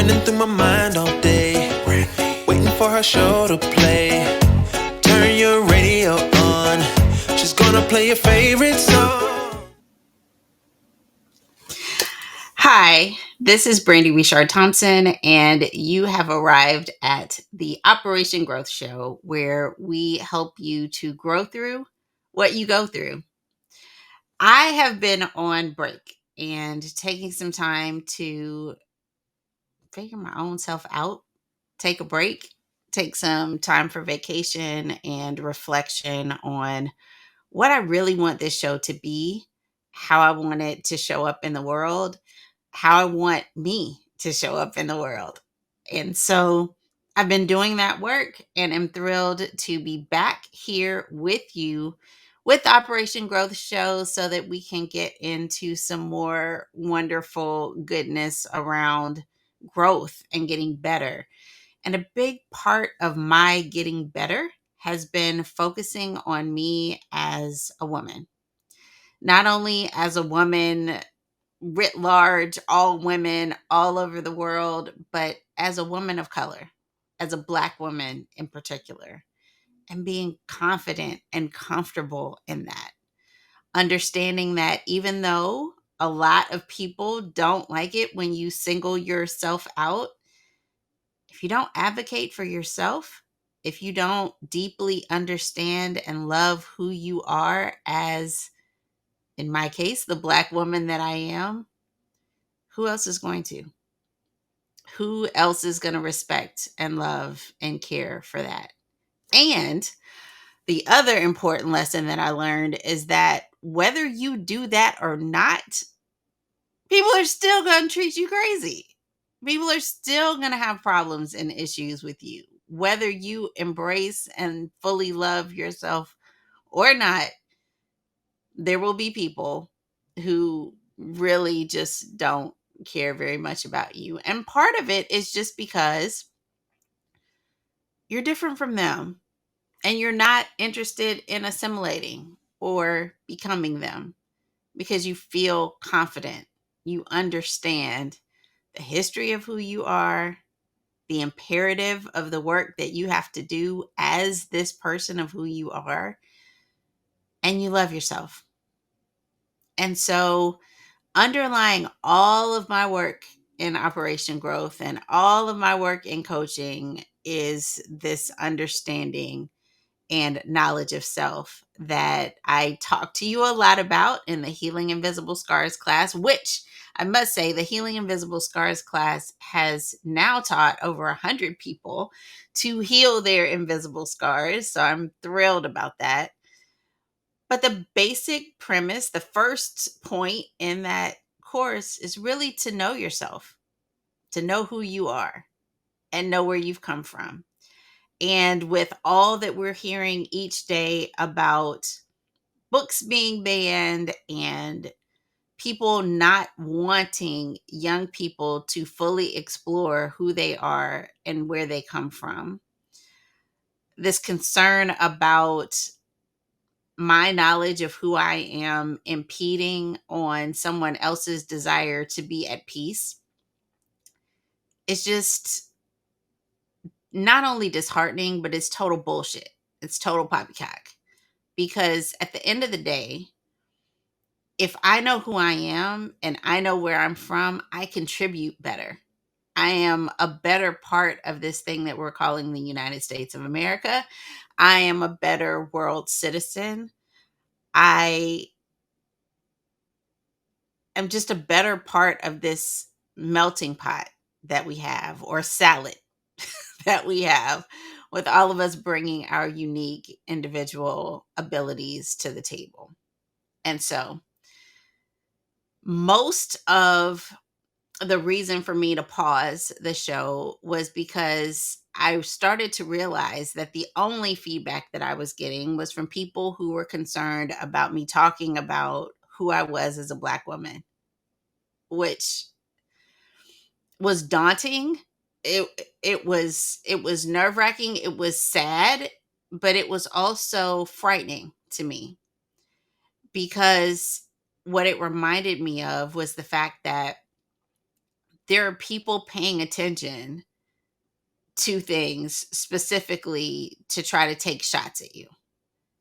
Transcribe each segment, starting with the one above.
running through my mind all day, waiting for her show to play. Turn your radio on, she's gonna play your favorite song. Hi, this is Brandi Richard Thompson, and you have arrived at the Operation Growth Show, where we help you to grow through what you go through. I have been on break and taking some time to figure my own self out, take a break, take some time for vacation and reflection on what I really want this show to be, how I want it to show up in the world, how I want me to show up in the world. And so I've been doing that work and am thrilled to be back here with you with the Operation Growth Show so that we can get into some more wonderful goodness around growth and getting better. And a big part of my getting better has been focusing on me as a woman. Not only as a woman writ large, all women all over the world, but as a woman of color, as a Black woman in particular, and being confident and comfortable in that. Understanding that even though a lot of people don't like it when you single yourself out, if you don't advocate for yourself, if you don't deeply understand and love who you are as, in my case, the Black woman that I am, who else is going to? Who else is going to respect and love and care for that? And the other important lesson that I learned is that whether you do that or not, people are still going to treat you crazy. People are still going to have problems and issues with you. Whether you embrace and fully love yourself or not, there will be people who really just don't care very much about you. And part of it is just because you're different from them and you're not interested in assimilating or becoming them because you feel confident. You understand the history of who you are, the imperative of the work that you have to do as this person of who you are, and you love yourself. And so, underlying all of my work in Operation Growth and all of my work in coaching is this understanding and knowledge of self that I talk to you a lot about in the Healing Invisible Scars class, which I must say the Healing Invisible Scars class has now taught over 100 people to heal their invisible scars. So I'm thrilled about that. But the basic premise, the first point in that course is really to know yourself, to know who you are and know where you've come from. And with all that we're hearing each day about books being banned and people not wanting young people to fully explore who they are and where they come from, this concern about my knowledge of who I am impeding on someone else's desire to be at peace, it's just not only disheartening, but it's total bullshit. It's total poppycock. Because at the end of the day, if I know who I am and I know where I'm from, I contribute better. I am a better part of this thing that we're calling the United States of America. I am a better world citizen. I am just a better part of this melting pot that we have, or salad that we have, with all of us bringing our unique individual abilities to the table. And so, most of the reason for me to pause the show was because I started to realize that the only feedback that I was getting was from people who were concerned about me talking about who I was as a Black woman, which was daunting. It was nerve-wracking, it was sad, but it was also frightening to me because what it reminded me of was the fact that there are people paying attention to things specifically to try to take shots at you,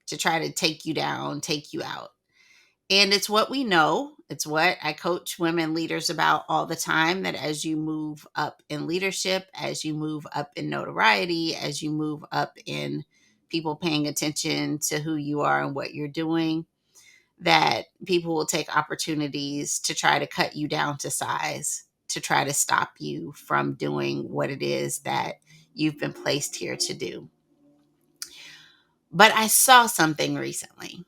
to try to take you down, take you out. And it's what we know. It's what I coach women leaders about all the time, that as you move up in leadership, as you move up in notoriety, as you move up in people paying attention to who you are and what you're doing, that people will take opportunities to try to cut you down to size, to try to stop you from doing what it is that you've been placed here to do. But I saw something recently.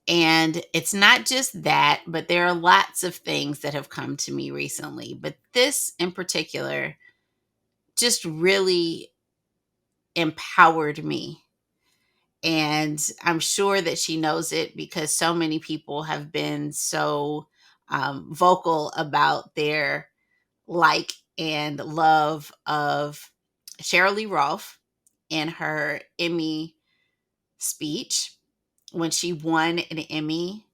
And it's not just that, but there are lots of things that have come to me recently. But this in particular just really empowered me. And I'm sure that she knows it because so many people have been so vocal about their like and love of Sheryl Lee Ralph in her Emmy speech when she won an Emmy.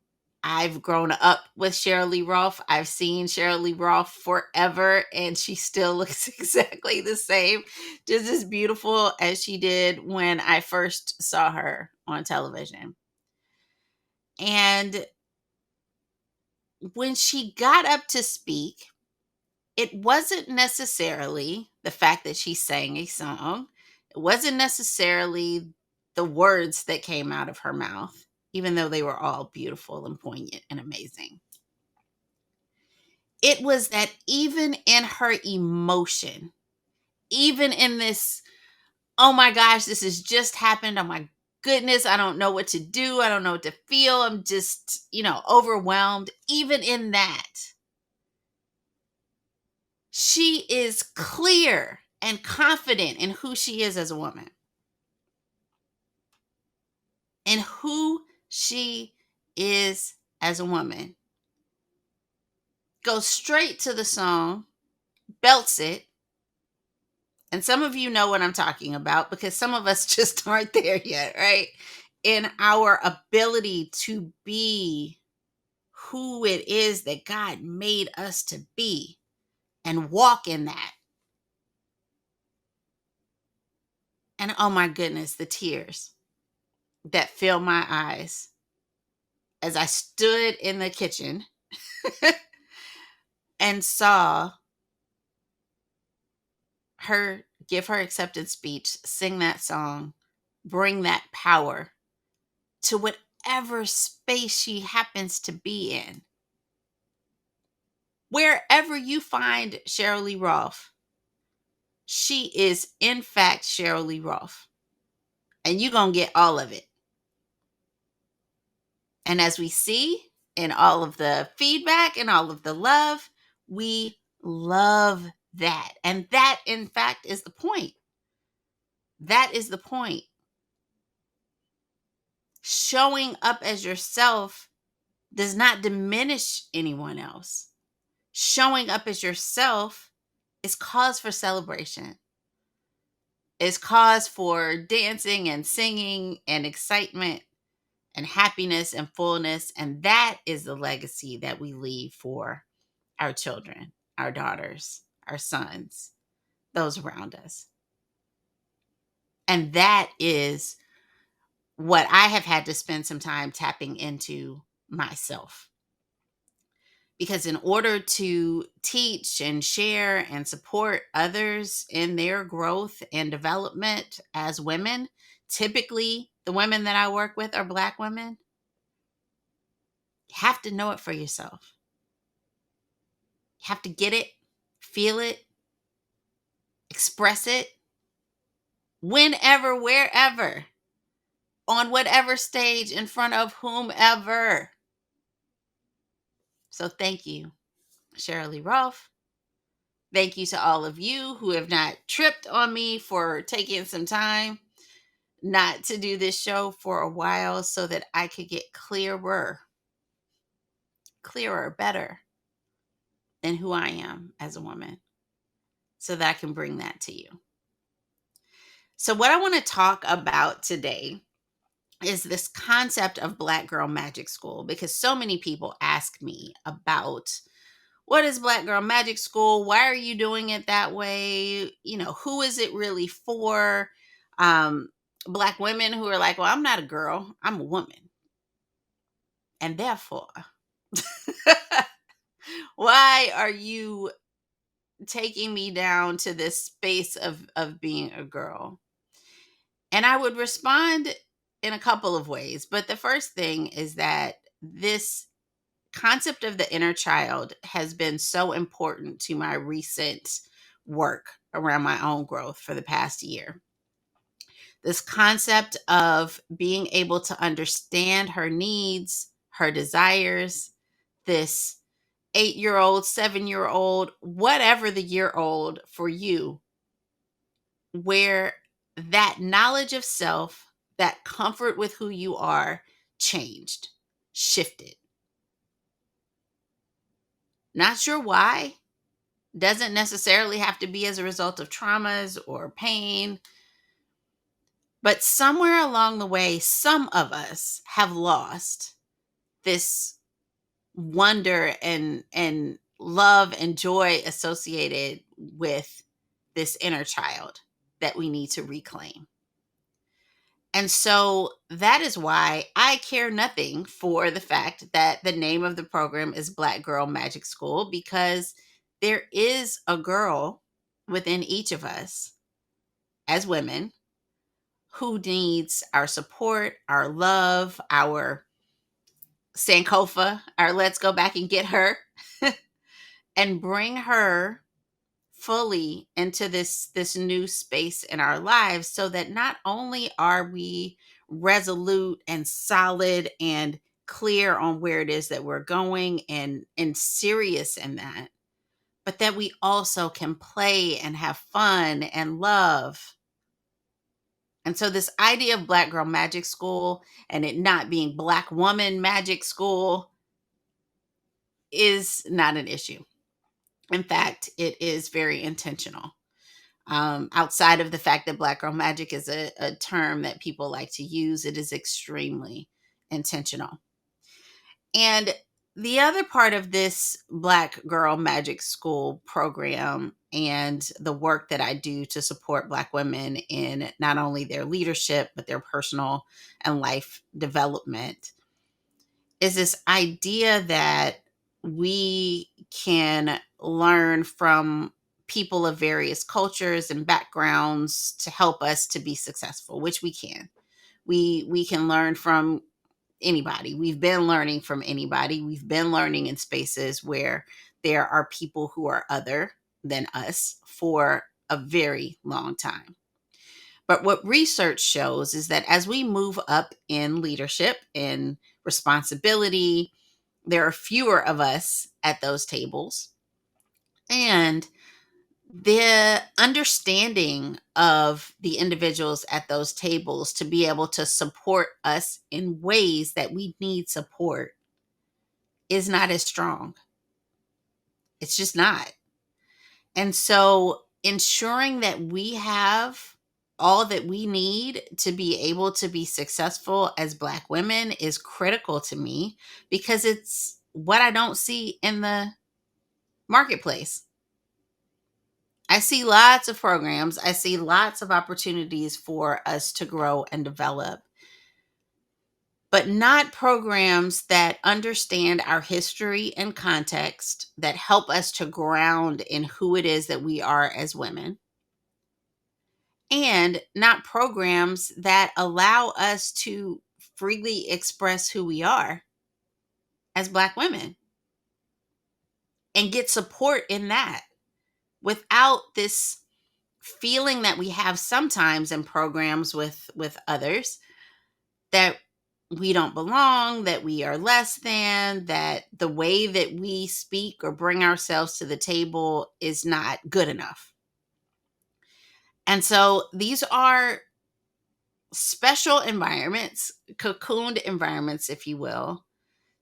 I've grown up with Sheryl Lee Ralph. I've seen Sheryl Lee Ralph forever, and she still looks exactly the same, just as beautiful as she did when I first saw her on television. And when she got up to speak, it wasn't necessarily the fact that she sang a song. It wasn't necessarily the words that came out of her mouth, even though they were all beautiful and poignant and amazing. It was that even in her emotion, even in this, oh my gosh, this has just happened. Oh my goodness, I don't know what to do. I don't know what to feel. I'm just, overwhelmed. Even in that, she is clear and confident in who she is as a woman, and who she is as a woman. Goes straight to the song, belts it. And some of you know what I'm talking about because some of us just aren't there yet, right? In our ability to be who it is that God made us to be and walk in that. And oh my goodness, the tears that filled my eyes as I stood in the kitchen and saw her give her acceptance speech, sing that song, bring that power to whatever space she happens to be in. Wherever you find Sheryl Lee Ralph, she is in fact Sheryl Lee Ralph. And you're going to get all of it. And as we see in all of the feedback and all of the love, we love that. And that, in fact, is the point. That is the point. Showing up as yourself does not diminish anyone else. Showing up as yourself is cause for celebration. It's cause for dancing and singing and excitement and happiness and fullness. And that is the legacy that we leave for our children, our daughters, our sons, those around us. And that is what I have had to spend some time tapping into myself. Because in order to teach and share and support others in their growth and development as women, typically the women that I work with are Black women, you have to know it for yourself. You have to get it, feel it, express it, whenever, wherever, on whatever stage, in front of whomever. So thank you, Sheryl Lee Ralph. Thank you to all of you who have not tripped on me for taking some time not to do this show for a while so that I could get clearer, better than who I am as a woman, so that I can bring that to you. So what I want to talk about today is this concept of Black Girl Magic School, because so many people ask me about, what is Black Girl Magic School? Why are you doing it that way? Who is it really for? Black women who are like, well, I'm not a girl, I'm a woman. And therefore, why are you taking me down to this space of being a girl? And I would respond in a couple of ways. But the first thing is that this concept of the inner child has been so important to my recent work around my own growth for the past year. This concept of being able to understand her needs, her desires, this 8-year old, 7-year old, whatever the year old for you, where that knowledge of self, that comfort with who you are changed, shifted. Not sure why. Doesn't necessarily have to be as a result of traumas or pain. But somewhere along the way, some of us have lost this wonder and love and joy associated with this inner child that we need to reclaim. And so that is why I care nothing for the fact that the name of the program is Black Girl Magic School, because there is a girl within each of us as women who needs our support, our love, our Sankofa, our let's go back and get her and bring her fully into this new space in our lives, so that not only are we resolute and solid and clear on where it is that we're going and serious in that, but that we also can play and have fun and love. And so this idea of Black Girl Magic School and it not being Black Woman Magic School is not an issue. In fact, it is very intentional. Outside of the fact that Black Girl Magic is a term that people like to use, it is extremely intentional. And the other part of this Black Girl Magic School program and the work that I do to support Black women in not only their leadership, but their personal and life development is this idea that we can learn from people of various cultures and backgrounds to help us to be successful, which we can. We can learn from anybody. We've been learning from anybody. We've been learning in spaces where there are people who are other than us for a very long time. But what research shows is that as we move up in leadership and responsibility, there are fewer of us at those tables. And the understanding of the individuals at those tables to be able to support us in ways that we need support is not as strong. It's just not. And so ensuring that we have all that we need to be able to be successful as Black women is critical to me, because it's what I don't see in the marketplace. I see lots of programs. I see lots of opportunities for us to grow and develop, but not programs that understand our history and context, that help us to ground in who it is that we are as women, and not programs that allow us to freely express who we are as Black women and get support in that, without this feeling that we have sometimes in programs with others, that we don't belong, that we are less than, that the way that we speak or bring ourselves to the table is not good enough. And so these are special environments, cocooned environments, if you will,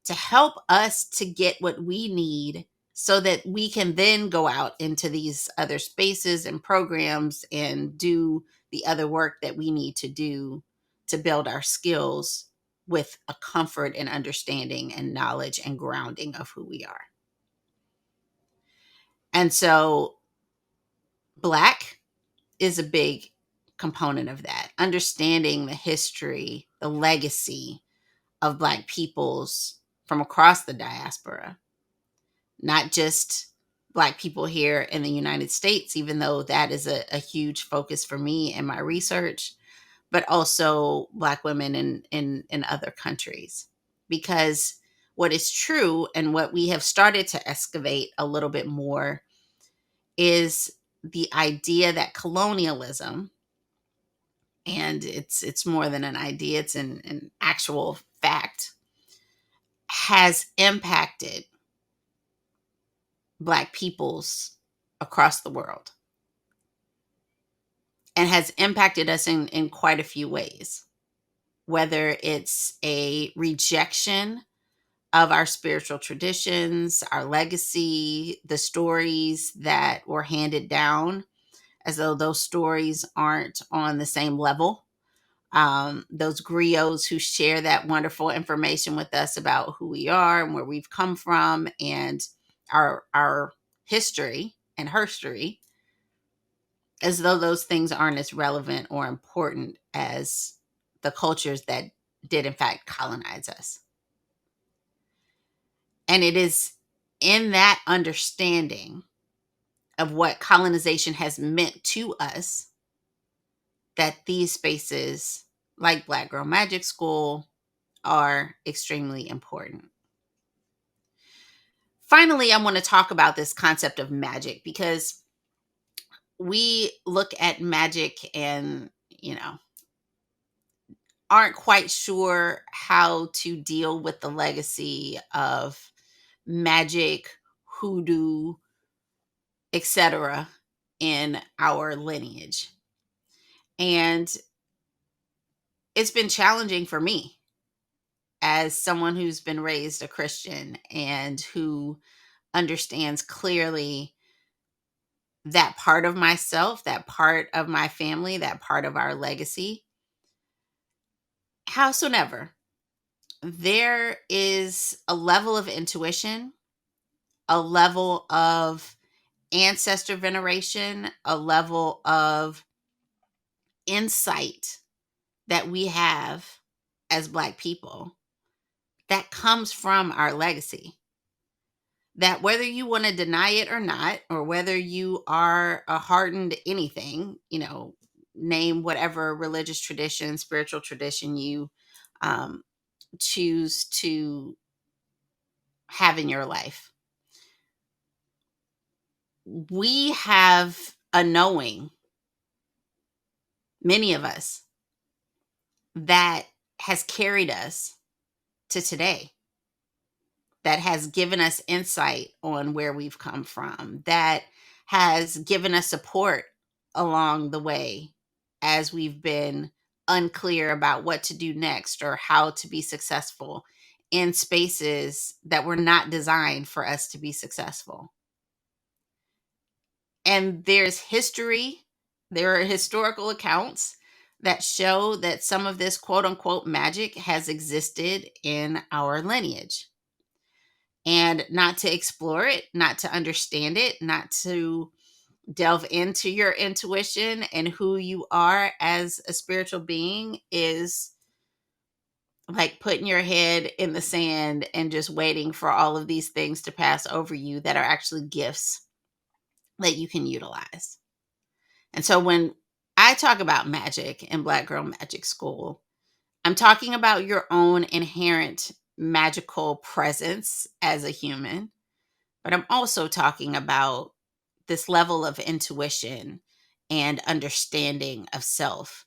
to help us to get what we need, so that we can then go out into these other spaces and programs and do the other work that we need to do to build our skills with a comfort and understanding and knowledge and grounding of who we are. And so Black is a big component of that. Understanding the history, the legacy of Black peoples from across the diaspora, not just Black people here in the United States, even though that is a huge focus for me in my research, but also Black women in other countries. Because what is true and what we have started to excavate a little bit more is the idea that colonialism, and it's more than an idea, it's an actual fact, has impacted Black peoples across the world and has impacted us in quite a few ways, whether it's a rejection of our spiritual traditions, our legacy, the stories that were handed down, as though those stories aren't on the same level. Those griots who share that wonderful information with us about who we are and where we've come from and our history and herstory, as though those things aren't as relevant or important as the cultures that did in fact colonize us. And it is in that understanding of what colonization has meant to us that these spaces like Black Girl Magic School are extremely important. Finally, I want to talk about this concept of magic, because we look at magic and, aren't quite sure how to deal with the legacy of magic, hoodoo, etc. in our lineage. And it's been challenging for me as someone who's been raised a Christian and who understands clearly that part of myself, that part of my family, that part of our legacy. Howsoever, there is a level of intuition, a level of ancestor veneration, a level of insight that we have as Black people that comes from our legacy. That whether you want to deny it or not, or whether you are a hardened anything, name whatever religious tradition, spiritual tradition you um, choose to have in your life, we have a knowing, many of us, that has carried us to today, that has given us insight on where we've come from, that has given us support along the way as we've been unclear about what to do next or how to be successful in spaces that were not designed for us to be successful. And there's history, there are historical accounts that show that some of this quote unquote magic has existed in our lineage. And not to explore it, not to understand it, not to delve into your intuition and who you are as a spiritual being is like putting your head in the sand and just waiting for all of these things to pass over you that are actually gifts that you can utilize. And so when I talk about magic in Black Girl Magic School, I'm talking about your own inherent magical presence as a human, but I'm also talking about this level of intuition and understanding of self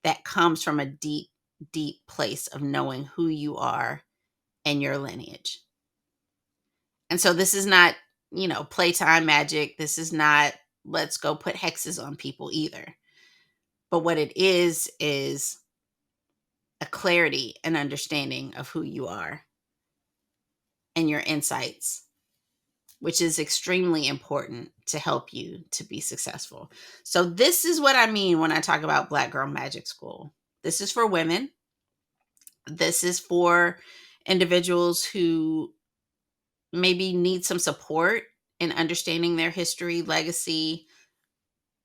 that comes from a deep, deep place of knowing who you are and your lineage. And so this is not, playtime magic. This is not, let's go put hexes on people either. But what it is a clarity and understanding of who you are and your insights, which is extremely important to help you to be successful. So this is what I mean when I talk about Black Girl Magic School. This is for women. This is for individuals who maybe need some support in understanding their history, legacy,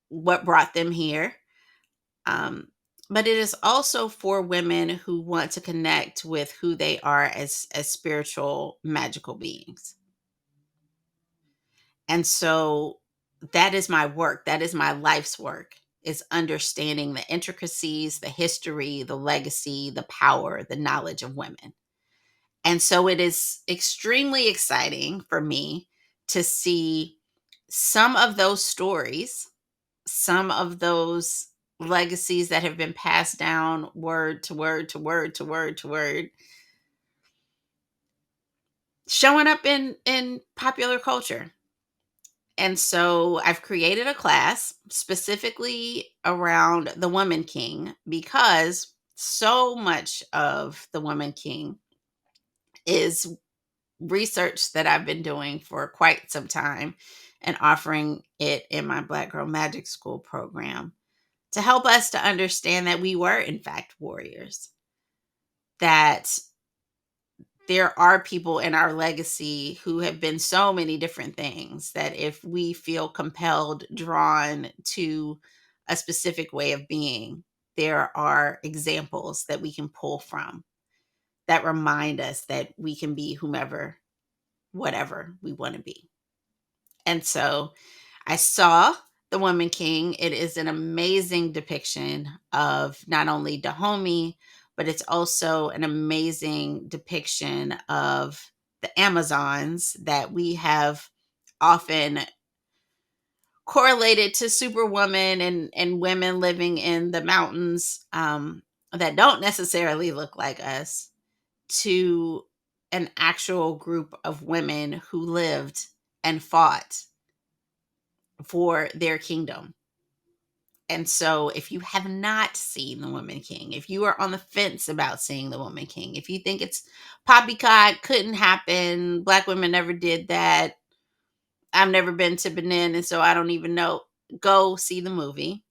what brought them here. Um, but it is also for women who want to connect with who they are as spiritual, magical beings. And so that is my work. That is my life's work, is understanding the intricacies, the history, the legacy, the power, the knowledge of women. And so it is extremely exciting for me to see some of those stories, some of those legacies that have been passed down word to word to word to word to word, showing up in popular culture. And so I've created a class specifically around the Woman King, because so much of the Woman King is research that I've been doing for quite some time and offering it in my Black Girl Magic School program to help us to understand that we were, in fact, warriors, that there are people in our legacy who have been so many different things, that if we feel compelled, drawn to a specific way of being, there are examples that we can pull from that remind us that we can be whomever, whatever we want to be. And so I saw The Woman King. It is an amazing depiction of not only Dahomey, but it's also an amazing depiction of the Amazons that we have often correlated to Superwoman and women living in the mountains, that don't necessarily look like us, to an actual group of women who lived and fought for their kingdom. And so if you have not seen The Woman King, if you are on the fence about seeing The Woman King, if you think it's poppycock, couldn't happen, Black women never did that, I've never been to Benin, and so I don't even know, go see the movie.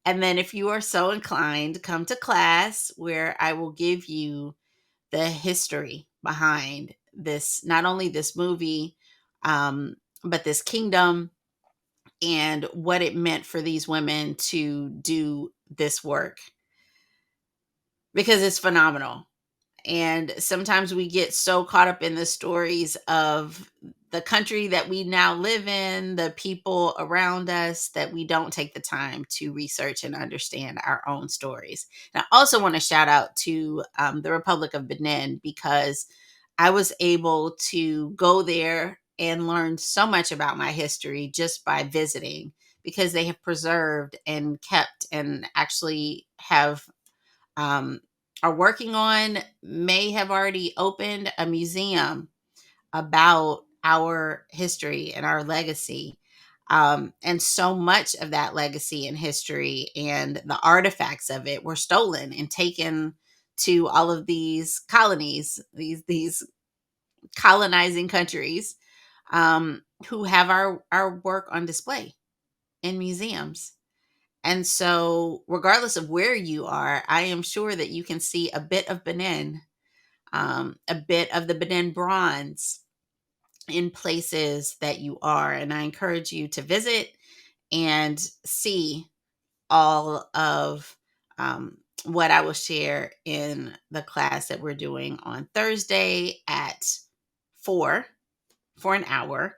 And then if you are so inclined, come to class where I will give you the history behind this, not only this movie, but this kingdom, and what it meant for these women to do this work, because it's phenomenal. And sometimes we get so caught up in the stories of the country that we now live in, the people around us, that we don't take the time to research and understand our own stories. And I also want to shout out to the Republic of Benin, because I was able to go there and learn so much about my history just by visiting, because they have preserved and kept, and actually have, um, are working on, may have already opened a museum about our history and our legacy. And so much of that legacy and history and the artifacts of it were stolen and taken to all of these colonies, these colonizing countries, who have our work on display in museums. And so, regardless of where you are, I am sure that you can see a bit of Benin, a bit of the Benin bronze in places that you are. And I encourage you to visit and see all of, what I will share in the class that we're doing on Thursday at 4 for an hour.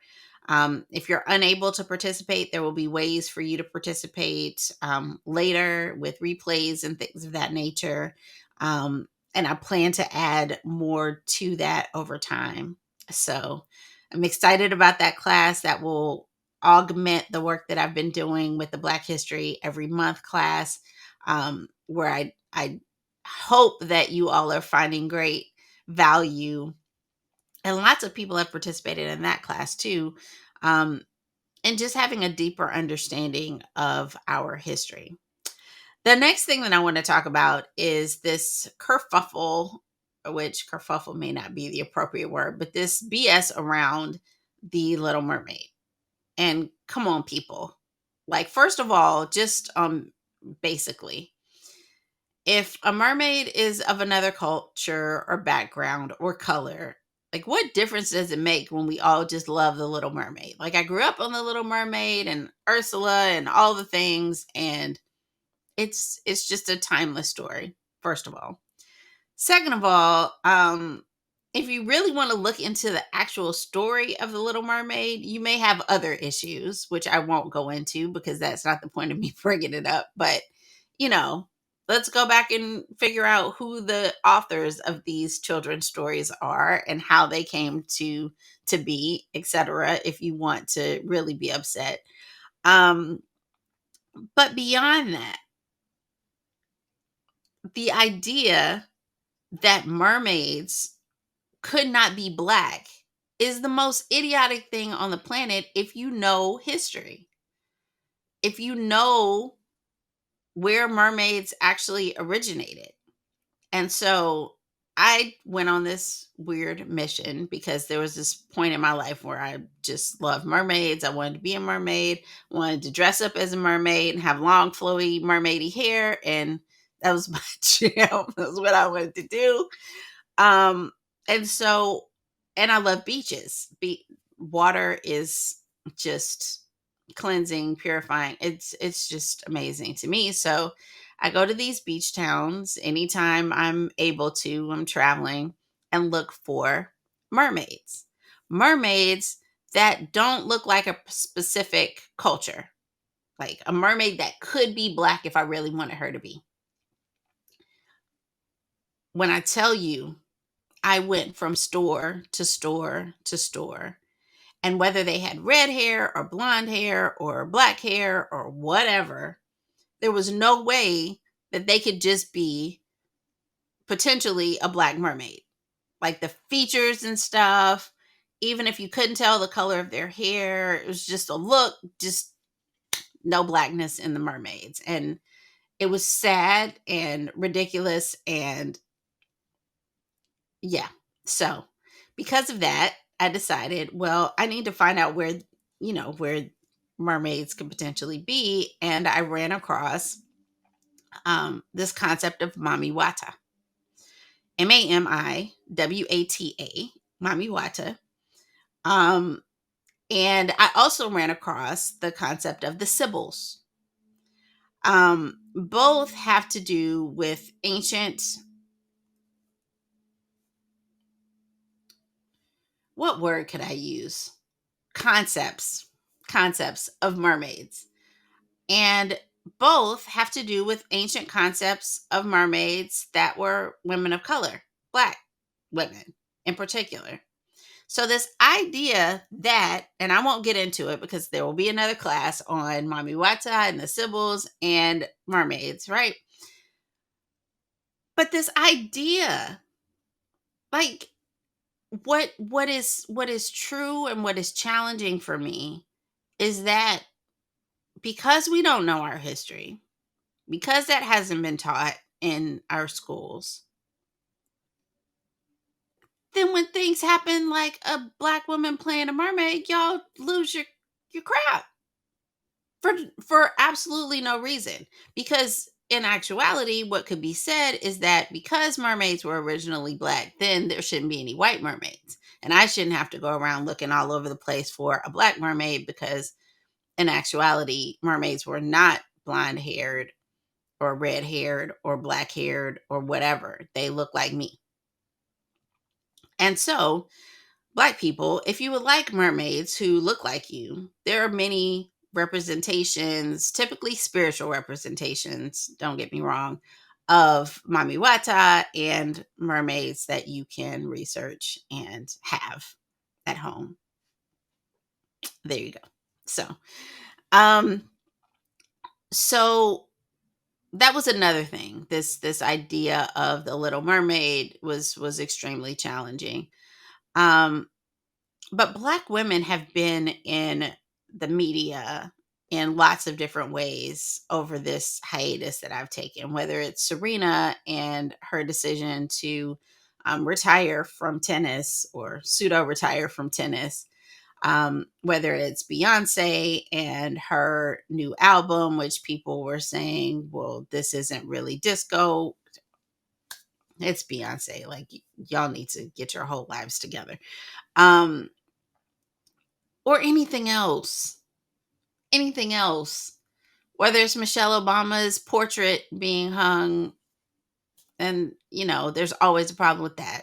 If you're unable to participate, there will be ways for you to participate later with replays and things of that nature. And I plan to add more to that over time. So I'm excited about that class that will augment the work that I've been doing with the Black History Every Month class, where I hope that you all are finding great value, and lots of people have participated in that class too, um, and just having a deeper understanding of our history. The next thing that I want to talk about is this kerfuffle, which kerfuffle may not be the appropriate word, but this BS around the Little Mermaid. And come on, people. Like, first of all, just basically, if a mermaid is of another culture or background or color, Like, what difference does it make when we all just love the Little Mermaid? Like, I grew up on the Little Mermaid and Ursula and all the things, and it's just a timeless story. First of all, second of all, if you really want to look into the actual story of the Little Mermaid, you may have other issues, which I won't go into because that's not the point of me bringing it up. But you know, let's go back and figure out who the authors of these children's stories are and how they came to be, etc. If you want to really be upset, um, but beyond that, the idea that mermaids could not be black is the most idiotic thing on the planet if you know history. If you know where mermaids actually originated. And so I went on this weird mission because there was this point in my life where I just loved mermaids. I wanted to be a mermaid, wanted to dress up as a mermaid and have long, flowy, mermaidy hair. And that was my jam. That was what I wanted to do. Um, and so, and I love beaches. Water is just cleansing, purifying. It's just amazing to me. So I go to these beach towns anytime I'm able to. I'm traveling and look for mermaids. Mermaids that don't look like a specific culture. Like a mermaid that could be black if I really wanted her to be. When I tell you I went from store to store to store. And whether they had red hair or blonde hair or black hair or whatever, there was no way that they could just be potentially a black mermaid. Like the features and stuff, even if you couldn't tell the color of their hair, it was just a look, just no blackness in the mermaids. And it was sad and ridiculous and yeah. So, because of that, I decided, well, I need to find out where, where mermaids could potentially be. And I ran across this concept of Mami Wata, Mamiwata, Mami Wata. And I also ran across the concept of the Sibyls. Both have to do with ancient, what word could I use? Concepts of mermaids. And both have to do with ancient concepts of mermaids that were women of color, black women in particular. So this idea that, and I won't get into it because there will be another class on Mami Wata and the Sibyls and mermaids, right? But this idea, like what is true and what is challenging for me is that because we don't know our history, because that hasn't been taught in our schools, then when things happen like a black woman playing a mermaid, y'all lose your crap for absolutely no reason. Because in actuality, what could be said is that because mermaids were originally black, then there shouldn't be any white mermaids. And I shouldn't have to go around looking all over the place for a black mermaid because in actuality, mermaids were not blonde haired or red haired or black haired or whatever. They look like me. And so, black people, if you would like mermaids who look like you, there are many representations, typically spiritual representations, don't get me wrong, of Mami Wata and mermaids that you can research and have at home. There you go. Um, so that was another thing. This idea of the Little Mermaid was extremely challenging. Um, but black women have been in the media in lots of different ways over this hiatus that I've taken, whether it's Serena and her decision to retire from tennis or pseudo retire from tennis, whether it's Beyonce and her new album, which people were saying, well, this isn't really disco. It's Beyonce. Like, y'all need to get your whole lives together. Um, or anything else. Anything else. Whether it's Michelle Obama's portrait being hung, and there's always a problem with that.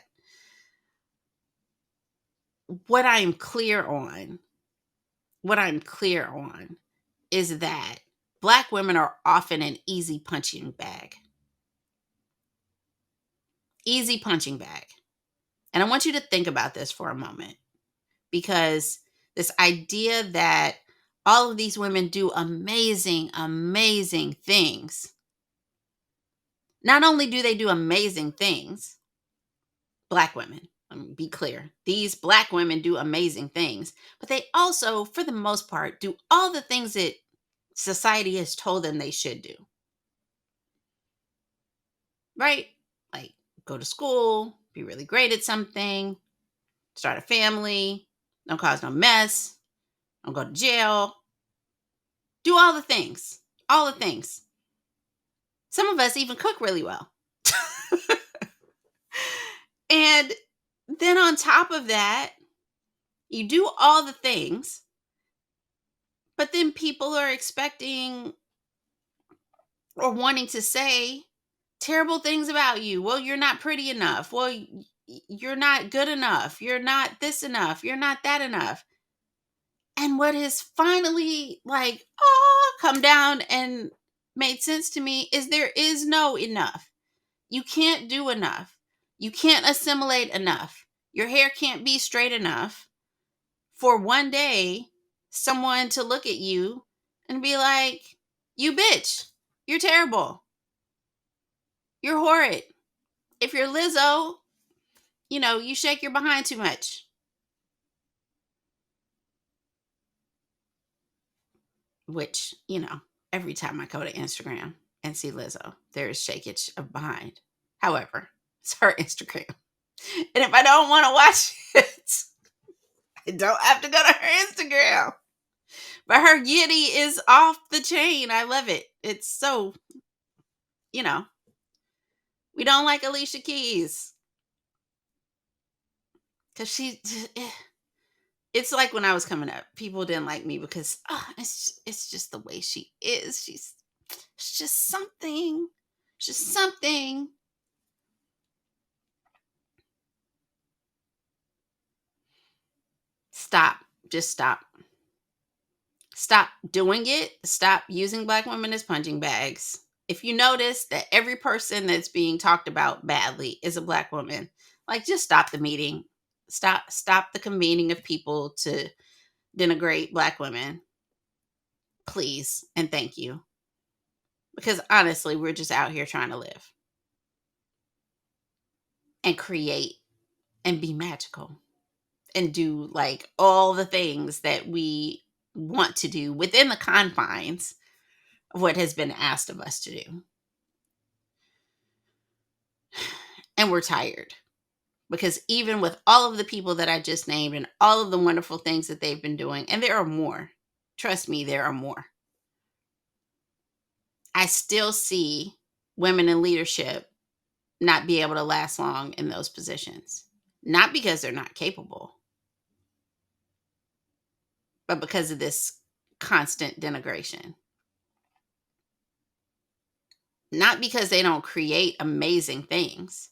What I'm clear on, is that Black women are often an easy punching bag. Easy punching bag. And I want you to think about this for a moment, because this idea that all of these women do amazing, amazing things. Not only do they do amazing things, Black women, let me be clear, these Black women do amazing things, but they also, for the most part, do all the things that society has told them they should do. Right? Like, go to school, be really great at something, start a family, don't cause no mess, don't go to jail, do all the things. All the things. Some of us even cook really well. And then on top of that, you do all the things, but then people are expecting or wanting to say terrible things about you. Well, you're not pretty enough. Well, you're not good enough. You're not this enough. You're not that enough. And what has finally come down and made sense to me is there is no enough. You can't do enough. You can't assimilate enough. Your hair can't be straight enough for one day someone to look at you and be like, you bitch, you're terrible. You're horrid. If you're Lizzo, you shake your behind too much. Which, every time I go to Instagram and see Lizzo, there's shakeage of behind. However, it's her Instagram. And if I don't want to watch it, I don't have to go to her Instagram. But her yitty is off the chain. I love it. It's so, we don't like Alicia Keys. Because it's like when I was coming up, people didn't like me because it's just the way she is. It's just something. Just something. Stop. Just stop. Stop doing it. Stop using Black women as punching bags. If you notice that every person that's being talked about badly is a Black woman, just stop the meeting. Stop the convening of people to denigrate Black women. Please and thank you. Because honestly, we're just out here trying to live and create and be magical and do all the things that we want to do within the confines of what has been asked of us to do. And we're tired, because even with all of the people that I just named and all of the wonderful things that they've been doing, and there are more, trust me, there are more, I still see women in leadership not be able to last long in those positions. Not because they're not capable, but because of this constant denigration. Not because they don't create amazing things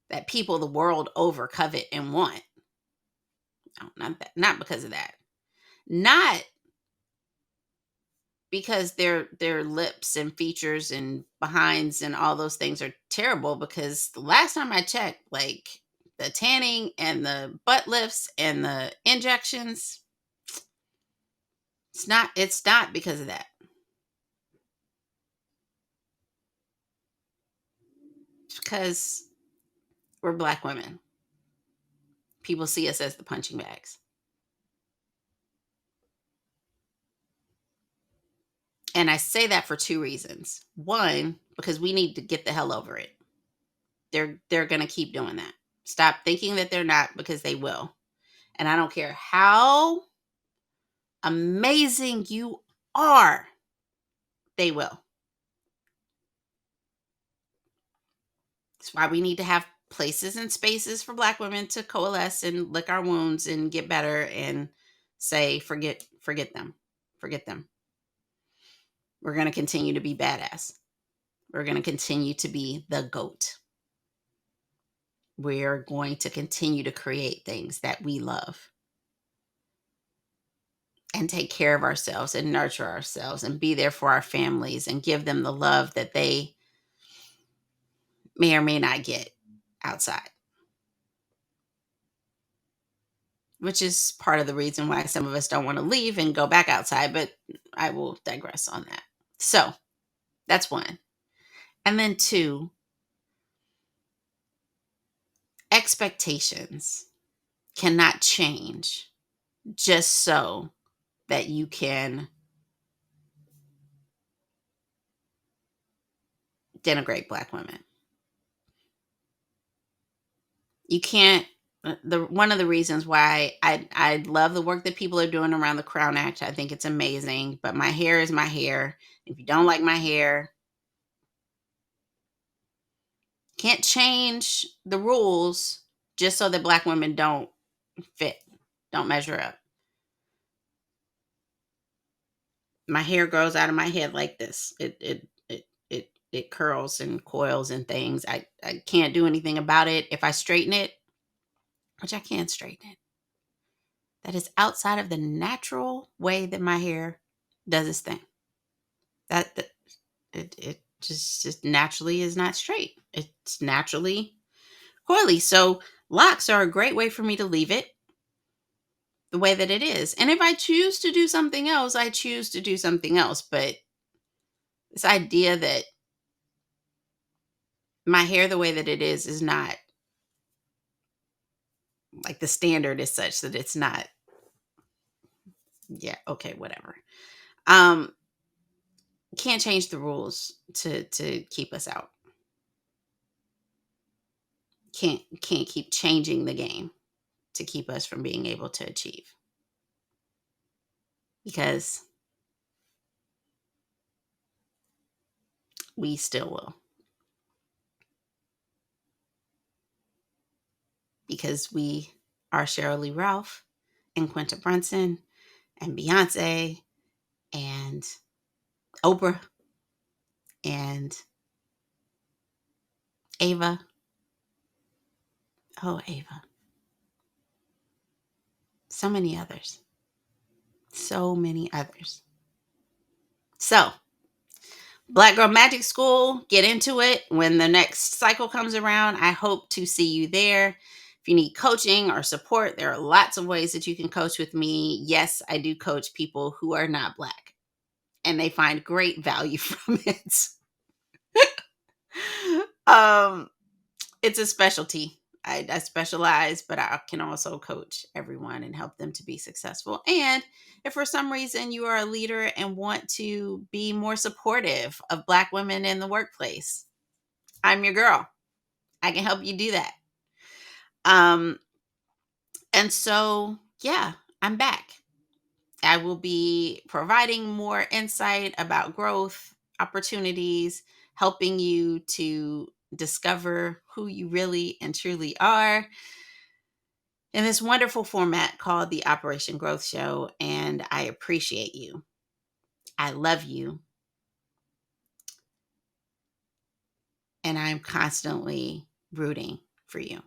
that people the world over covet and want. No, not because of that. Not because their lips and features and behinds and all those things are terrible, because the last time I checked, the tanning and the butt lifts and the injections, it's not because of that. It's because we're Black women. People see us as the punching bags. And I say that for two reasons. One, because we need to get the hell over it. They're going to keep doing that. Stop thinking that they're not, because they will. And I don't care how amazing you are, they will. That's why we need to have places and spaces for Black women to coalesce and lick our wounds and get better and say, forget them. Forget them. We're going to continue to be badass. We're going to continue to be the GOAT. We're going to continue to create things that we love and take care of ourselves and nurture ourselves and be there for our families and give them the love that they may or may not get outside. Which is part of the reason why some of us don't want to leave and go back outside, but I will digress on that. So that's one. And then two, expectations cannot change just so that you can denigrate Black women. You can't. One of the reasons why I love the work that people are doing around the Crown Act. I think it's amazing, but my hair is my hair. If you don't like my hair, can't change the rules just so that Black women don't fit, don't measure up. My hair grows out of my head like this. It curls and coils and things. I can't do anything about it. If I straighten it, which I can't straighten it, that is outside of the natural way that my hair does its thing. That it just naturally is not straight. It's naturally coily. So locks are a great way for me to leave it the way that it is. And if I choose to do something else, I choose to do something else. But this idea that my hair the way that it is not like the standard is such that it's not. Yeah, okay, whatever. Can't change the rules to keep us out. Can't keep changing the game to keep us from being able to achieve. Because we still will. Because we are Sheryl Lee Ralph and Quinta Brunson and Beyonce and Oprah and Ava. Oh, Ava. So many others. So many others. So, Black Girl Magic School, get into it when the next cycle comes around. I hope to see you there. If you need coaching or support, there are lots of ways that you can coach with me. Yes, I do coach people who are not Black, and they find great value from it. It's a specialty. I specialize, but I can also coach everyone and help them to be successful. And if for some reason you are a leader and want to be more supportive of Black women in the workplace, I'm your girl. I can help you do that. And so, yeah, I'm back. I will be providing more insight about growth, opportunities, helping you to discover who you really and truly are in this wonderful format called the Operation Growth Show. And I appreciate you. I love you. And I'm constantly rooting for you.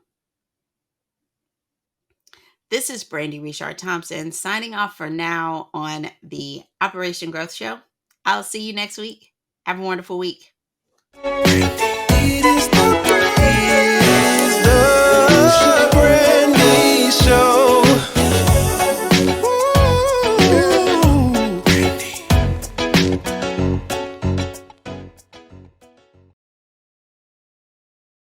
This is Brandi Richard Thompson signing off for now on the Operation Growth Show. I'll see you next week. Have a wonderful week. It is the